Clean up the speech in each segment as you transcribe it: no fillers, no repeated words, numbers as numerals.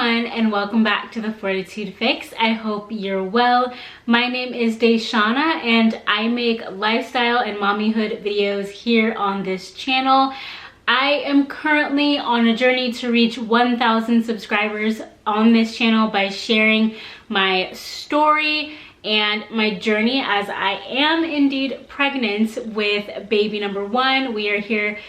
everyone, and welcome back to the Fortitude Fix. I hope you're well. My name is DaShanna and I make lifestyle and mommyhood videos here on this channel. I am currently on a journey to reach 1,000 subscribers on this channel by sharing my story and my journey, as I am indeed pregnant with baby number 1. We are here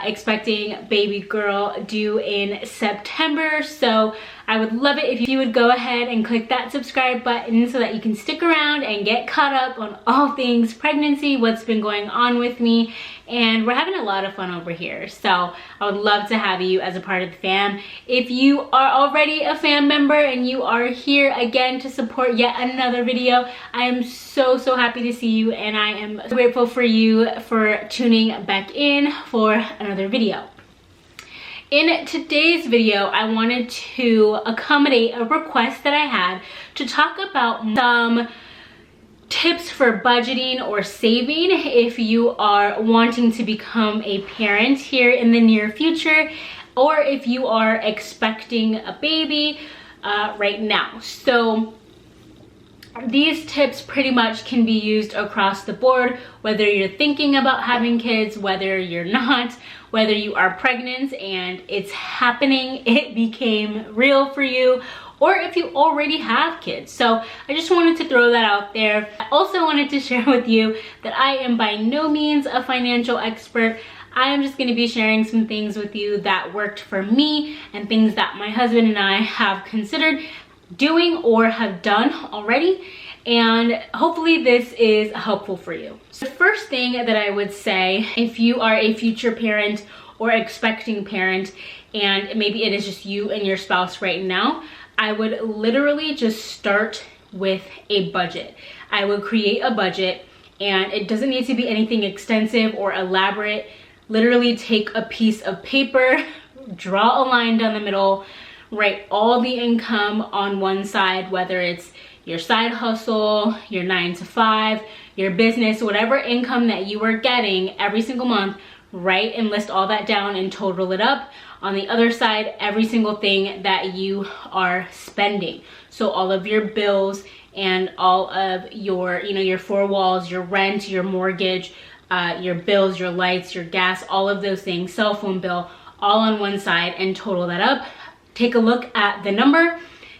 expecting baby girl due in September, so I would love it if you would go ahead and click that subscribe button so that you can stick around and get caught up on all things pregnancy, what's been going on with me, and we're having a lot of fun over here. So I would love to have you as a part of the fam. If you are already a fam member and you are here again to support yet another video, I am so happy to see you, and I am grateful for you for tuning back in for another video. In today's video, I wanted to accommodate a request that I had to talk about some tips for budgeting or saving if you are wanting to become a parent here in the near future, or if you are expecting a baby right now. So these tips pretty much can be used across the board, whether you're thinking about having kids, whether you're not, whether you are pregnant and it's happening, it became real for you, or if you already have kids. So I just wanted to throw that out there. I also wanted to share with you that I am by no means a financial expert. I am just going to be sharing some things with you that worked for me and things that my husband and I have considered doing or have done already, and hopefully this is helpful for you. So the first thing that I would say, if you are a future parent or expecting parent and maybe it is just you and your spouse right now, I would literally just start with a budget. I would create a budget, and it doesn't need to be anything extensive or elaborate. Literally take a piece of paper, draw a line down the middle, write all the income on one side, whether it's your side hustle, your 9 to 5, your business, whatever income that you are getting every single month, write and list all that down and total it up. On the other side, every single thing that you are spending. So all of your bills and all of your, your four walls, your rent, your mortgage, your bills, your lights, your gas, all of those things, cell phone bill, all on one side, and total that up. Take a look at the number.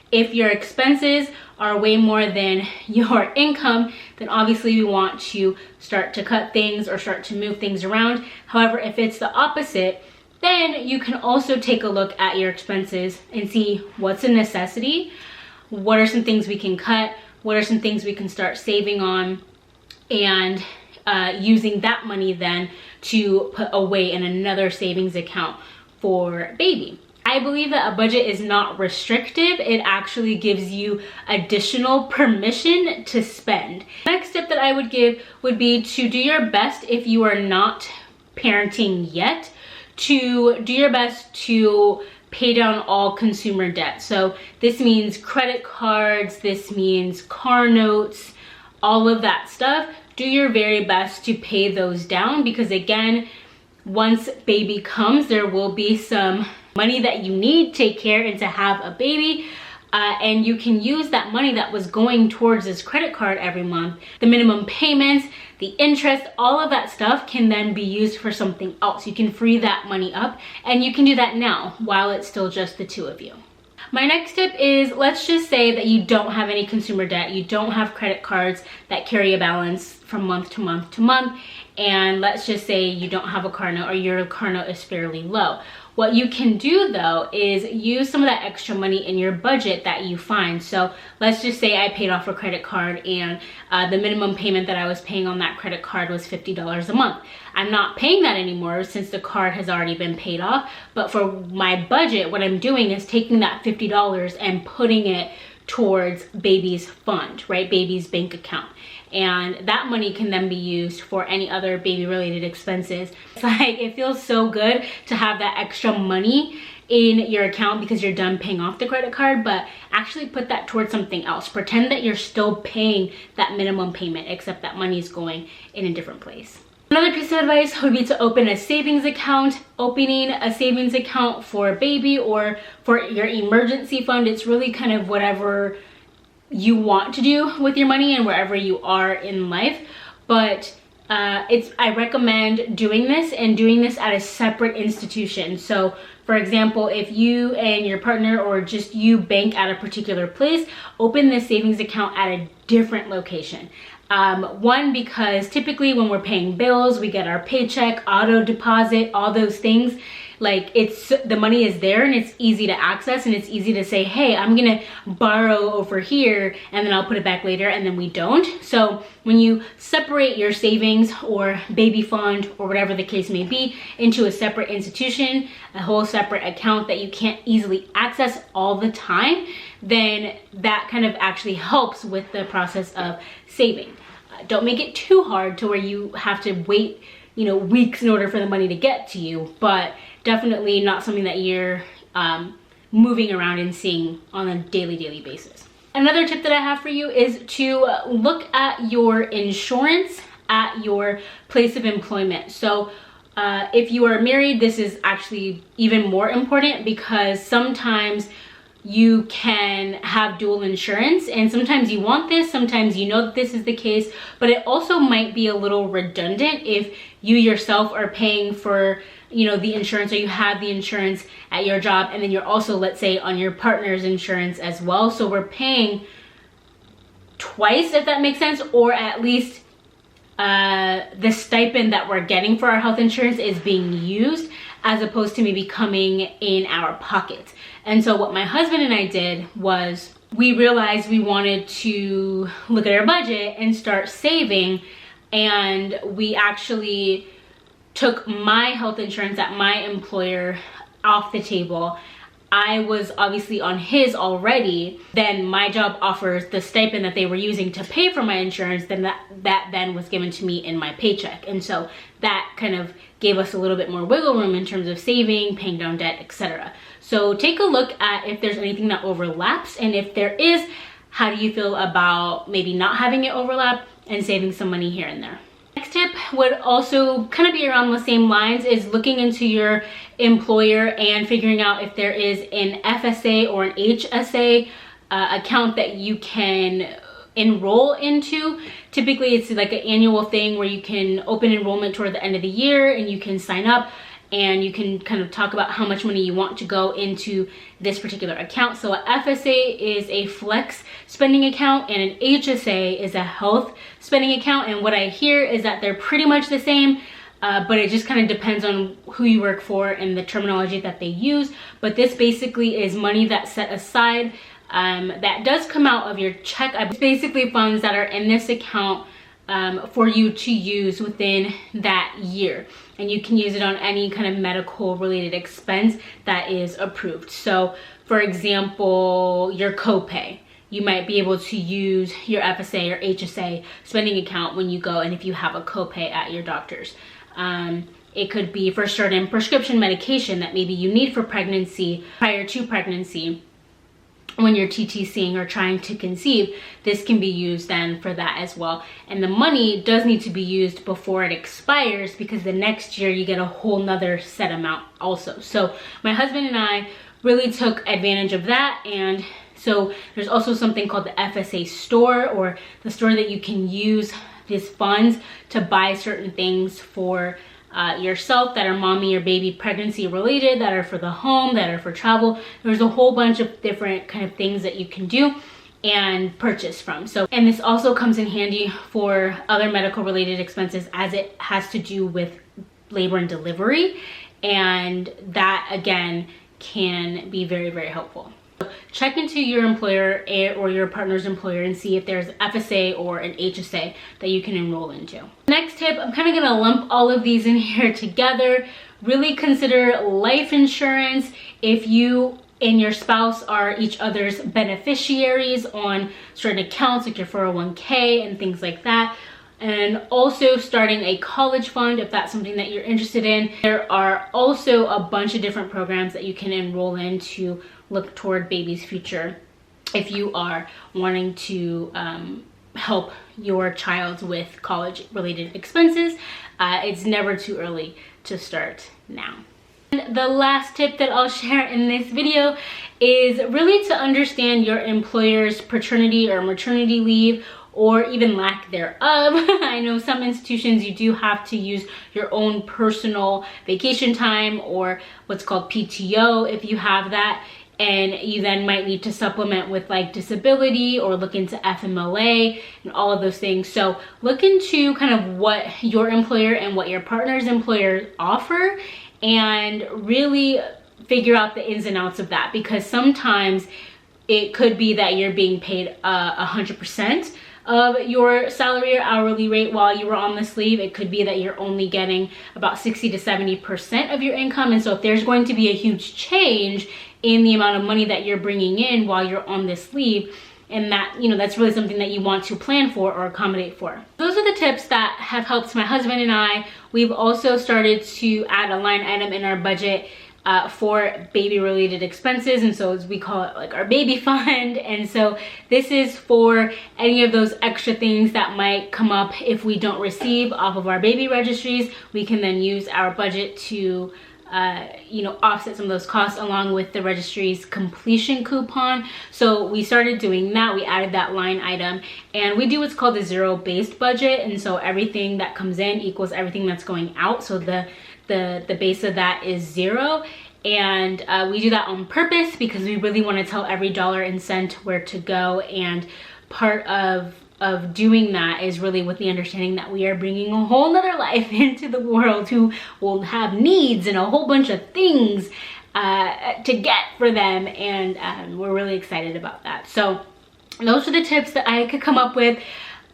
If your expenses are way more than your income, then obviously you want to start to cut things or start to move things around. However, if it's the opposite, then you can also take a look at your expenses and see what's a necessity, what are some things we can cut, what are some things we can start saving on, and using that money then to put away in another savings account for baby. I believe that a budget is not restrictive. It actually gives you additional permission to spend. The next tip that I would give would be to do your best, if you are not parenting yet, to do your best to pay down all consumer debt. So this means credit cards, this means car notes, all of that stuff. Do your very best to pay those down, because again, once baby comes, there will be some money that you need to take care and to have a baby, and you can use that money that was going towards this credit card every month, the minimum payments, the interest, all of that stuff can then be used for something else. You can free that money up, and you can do that now while it's still just the two of you. My next tip is, let's just say that you don't have any consumer debt, you don't have credit cards that carry a balance from month to month to month, and let's just say you don't have a car note, or your car note is fairly low. What you can do though is use some of that extra money in your budget that you find. So let's just say I paid off a credit card, and the minimum payment that I was paying on that credit card was $50 a month. I'm not paying that anymore since the card has already been paid off, but for my budget, what I'm doing is taking that $50 and putting it towards baby's fund, right? Baby's bank account. And that money can then be used for any other baby related expenses. It's like, it feels so good to have that extra money in your account because you're done paying off the credit card, but actually put that towards something else. Pretend that you're still paying that minimum payment, except that money is going in a different place. Another piece of advice would be to open a savings account. Opening a savings account for a baby or for your emergency fund, it's really kind of whatever you want to do with your money and wherever you are in life. But I recommend doing this and doing this at a separate institution. So for example, if you and your partner or just you bank at a particular place, open this savings account at a different location. One, because typically when we're paying bills, we get our paycheck, auto deposit, all those things. Like the money is there and it's easy to access, and it's easy to say, hey, I'm gonna borrow over here and then I'll put it back later, and then we don't. So when you separate your savings or baby fund or whatever the case may be into a separate institution, a whole separate account that you can't easily access all the time, then that kind of actually helps with the process of saving. Don't make it too hard to where you have to wait, weeks in order for the money to get to you, but definitely not something that you're moving around and seeing on a daily basis. Another tip that I have for you is to look at your insurance at your place of employment. So if you are married, this is actually even more important, because sometimes you can have dual insurance, and sometimes you want this, sometimes you know that this is the case, but it also might be a little redundant if you yourself are paying for the insurance, or you have the insurance at your job, and then you're also, let's say, on your partner's insurance as well. So we're paying twice, if that makes sense, or at least the stipend that we're getting for our health insurance is being used as opposed to maybe coming in our pockets. And so what my husband and I did was we realized we wanted to look at our budget and start saving, and we actually took my health insurance at my employer off the table. I was obviously on his already. Then my job offers the stipend that they were using to pay for my insurance, then that then was given to me in my paycheck. And so that kind of gave us a little bit more wiggle room in terms of saving, paying down debt, etc. So take a look at if there's anything that overlaps, and if there is, how do you feel about maybe not having it overlap and saving some money here and there. Next tip would also kind of be around the same lines, is looking into your employer and figuring out if there is an FSA or an HSA account that you can enroll into. Typically it's like an annual thing where you can open enrollment toward the end of the year, and you can sign up and you can kind of talk about how much money you want to go into this particular account. So a FSA is a flex spending account, and an HSA is a health spending account. And what I hear is that they're pretty much the same, but it just kind of depends on who you work for and the terminology that they use. But this basically is money that's set aside that does come out of your check. It's basically funds that are in this account for you to use within that year, and you can use it on any kind of medical related expense that is approved. So for example, your copay, you might be able to use your FSA or HSA spending account when you go, and if you have a copay at your doctor's. It could be for certain prescription medication that maybe you need for pregnancy, prior to pregnancy, when you're TTCing or trying to conceive. This can be used then for that as well. And the money does need to be used before it expires, because the next year you get a whole nother set amount also. So my husband and I really took advantage of that. And so there's also something called the FSA store, or the store that you can use these funds to buy certain things for yourself that are mommy or baby pregnancy related, that are for the home, that are for travel. There's a whole bunch of different kind of things that you can do and purchase from. So, and this also comes in handy for other medical related expenses, as it has to do with labor and delivery, and that again can be very helpful. Check into your employer or your partner's employer and see if there's FSA or an HSA that you can enroll into. Next tip, I'm kind of going to lump all of these in here together. Really consider life insurance. If you and your spouse are each other's beneficiaries on certain accounts like your 401k and things like that. And also starting a college fund if that's something that you're interested in. There are also a bunch of different programs that you can enroll in to look toward baby's future if you are wanting to help your child with college related expenses. It's never too early to start now. And the last tip that I'll share in this video is really to understand your employer's paternity or maternity leave, or even lack thereof. I know some institutions you do have to use your own personal vacation time, or what's called PTO if you have that, and you then might need to supplement with like disability or look into FMLA and all of those things. So look into kind of what your employer and what your partner's employer offer, and really figure out the ins and outs of that, because sometimes it could be that you're being paid 100% of your salary or hourly rate while you were on this leave. It could be that you're only getting about 60 to 70% of your income. And so if there's going to be a huge change in the amount of money that you're bringing in while you're on this leave, and that, you know, that's really something that you want to plan for or accommodate for. Those are the tips that have helped my husband and I. We've also started to add a line item in our budget for baby related expenses, and so as we call it, like our baby fund. And so this is for any of those extra things that might come up if we don't receive off of our baby registries. We can then use our budget to you know, offset some of those costs along with the registry's completion coupon. So we started doing that. We added that line item, and we do what's called a zero-based budget. And so everything that comes in equals everything that's going out. So the base of that is 0. And we do that on purpose because we really want to tell every dollar and cent where to go. And part of doing that is really with the understanding that we are bringing a whole nother life into the world who will have needs and a whole bunch of things to get for them. And we're really excited about that. So those are the tips that I could come up with.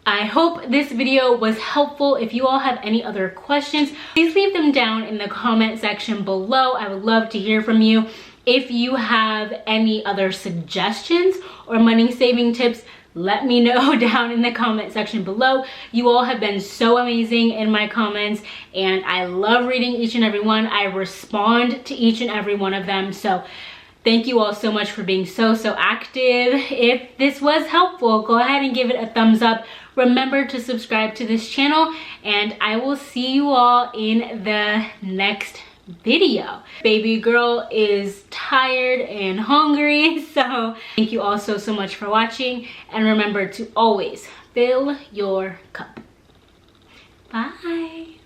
I hope this video was helpful. If you all have any other questions, please leave them down in the comment section below. I would love to hear from you. If you have any other suggestions or money saving tips, let me know down in the comment section below. You all have been so amazing in my comments, and I love reading each and every one. I respond to each and every one of them. So thank you all so much for being so active. If this was helpful, go ahead and give it a thumbs up. Remember to subscribe to this channel, and I will see you all in the next video. Baby girl is tired and hungry, so thank you all so much for watching, and remember to always fill your cup. Bye.